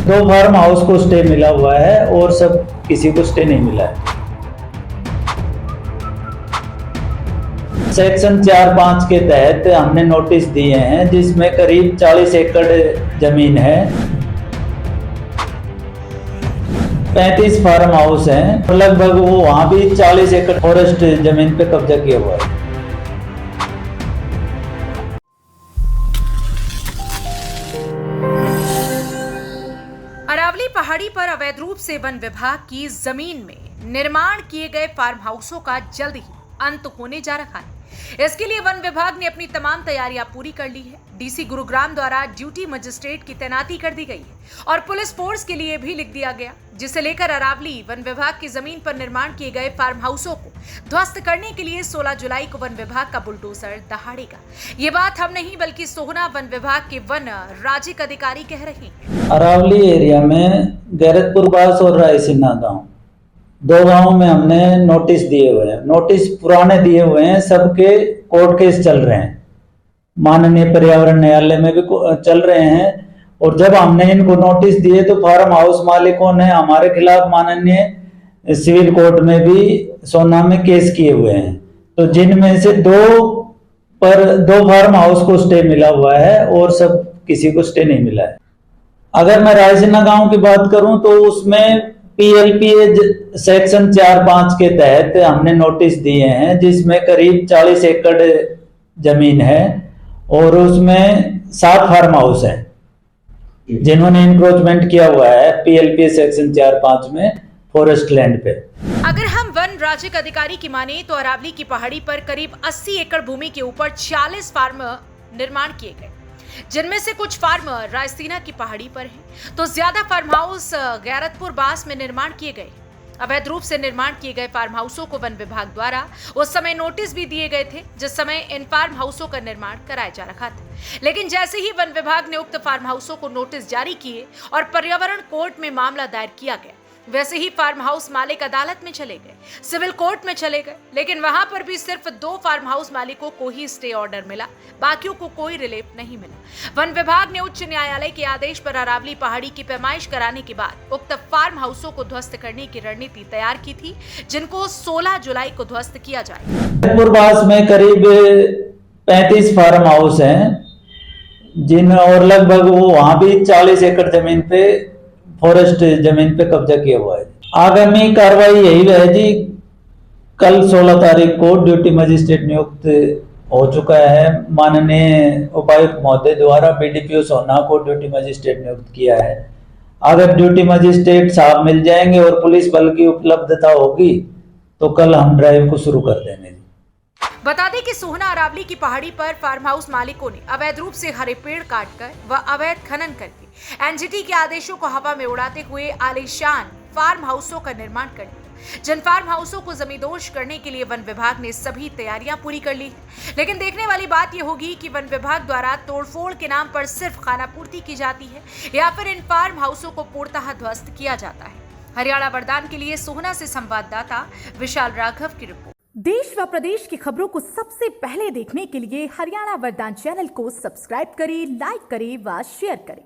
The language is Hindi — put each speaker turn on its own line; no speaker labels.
दो फार्म हाउस को स्टे मिला हुआ है और सब किसी को स्टे नहीं मिला है। सेक्शन 4(5) के तहत हमने नोटिस दिए हैं जिसमें करीब 40 एकड़ जमीन है, 35 फार्म हाउस हैं, लगभग वो वहां भी 40 एकड़ फॉरेस्ट जमीन पे कब्जा किया हुआ है।
अरावली पहाड़ी पर अवैध रूप से वन विभाग की जमीन में निर्माण किए गए फार्म हाउसों का जल्द ही अंत होने जा रहा है। इसके लिए वन विभाग ने अपनी तमाम तैयारियां पूरी कर ली है। डीसी गुरुग्राम द्वारा ड्यूटी मजिस्ट्रेट की तैनाती कर दी गई है और पुलिस फोर्स के लिए भी लिख दिया गया, जिसे लेकर अरावली वन विभाग की जमीन पर निर्माण किए गए फार्म हाउसों को ध्वस्त करने के लिए 16 जुलाई को वन विभाग का बुलडोजर दहाड़ेगा। ये बात हम नहीं बल्कि सोहना वन विभाग के वन राज्यिक अधिकारी कह रहे हैं।
अरावली एरिया में गैरतपुर बास और रायसीना गांव, दो गांवों में हमने नोटिस दिए हुए हैं। नोटिस पुराने दिए हुए हैं, सबके कोर्ट केस चल रहे हैं, माननीय पर्यावरण न्यायालय में भी चल रहे हैं। और जब हमने इनको नोटिस दिए तो फार्म हाउस मालिकों ने हमारे खिलाफ माननीय सिविल कोर्ट में भी सोना में केस किए हुए हैं। तो जिनमें से दो फार्म हाउस को स्टे मिला हुआ है और सब किसी को स्टे नहीं मिला है। अगर मैं रायसीना गांव की बात करूं तो उसमें PLPA सेक्शन 4(5) के तहत हमने नोटिस दिए हैं जिसमें करीब 40 एकड़ जमीन है और उसमें 7 फार्म हाउस हैं जिन्होंने इंक्रोचमेंट किया हुआ है PLPA सेक्शन 4(5) में फॉरेस्ट लैंड पे।
अगर हम वन राज्यिक अधिकारी की माने तो अरावली की पहाड़ी पर करीब 80 एकड़ भूमि के ऊपर 40 फार्म निर्माण किए गए, जिनमें से कुछ फार्म रायसीना की पहाड़ी पर हैं, तो ज्यादा फार्म हाउस गैरतपुर बास में निर्माण किए गए। अवैध रूप से निर्माण किए गए फार्म हाउसों को वन विभाग द्वारा उस समय नोटिस भी दिए गए थे जिस समय इन फार्म हाउसों का निर्माण कराया जा रहा था। लेकिन जैसे ही वन विभाग ने उक्त फार्म हाउसों को नोटिस जारी किए और पर्यावरण कोर्ट में मामला दायर किया गया, वैसे ही फार्म हाउस मालिक अदालत में चले गए, सिविल कोर्ट में चले गए, लेकिन वहां पर भी सिर्फ 2 फार्म हाउस मालिकों को ही स्टे ऑर्डर मिला, बाकियों को कोई रिलीफ नहीं मिला। वन विभाग ने उच्च न्यायालय के आदेश पर अरावली पहाड़ी की पैमाइश कराने के बाद उक्त फार्म हाउसों को ध्वस्त करने की रणनीति तैयार की थी, जिनको 16 जुलाई को ध्वस्त किया जाएगा।
पूर्वास में करीब 35 फार्म हाउस हैं और लगभग वो वहां भी 40 एकड़ जमीन पे फॉरेस्ट जमीन पे कब्जा किया हुआ है। आगामी कार्रवाई यही है जी, कल 16 तारीख को ड्यूटी मजिस्ट्रेट नियुक्त हो चुका है। माननीय उपायुक्त महोदय द्वारा BDPO सोहना को ड्यूटी मजिस्ट्रेट नियुक्त किया है। अगर ड्यूटी मजिस्ट्रेट साहब मिल जाएंगे और पुलिस बल की उपलब्धता होगी तो कल हम ड्राइव को शुरू कर देंगे।
बता दें कि सोहना अरावली की पहाड़ी पर फार्म हाउस मालिकों ने अवैध रूप से हरे पेड़ काटकर व अवैध खनन करके NGT के आदेशों को हवा में उड़ाते हुए आलीशान फार्म हाउसों का निर्माण कर लिया। जिन फार्म हाउसों को जमींदोज करने के लिए वन विभाग ने सभी तैयारियां पूरी कर ली है, लेकिन देखने वाली बात यह होगी कि वन विभाग द्वारा तोड़फोड़ के नाम पर सिर्फ खानापूर्ति की जाती है या फिर इन फार्म हाउसों को पूर्णतः ध्वस्त किया जाता है। हरियाणा वरदान के लिए सोहना से संवाददाता विशाल राघव की रिपोर्ट।
देश व प्रदेश की खबरों को सबसे पहले देखने के लिए हरियाणा वरदान चैनल को सब्सक्राइब करें, लाइक करें व शेयर करें।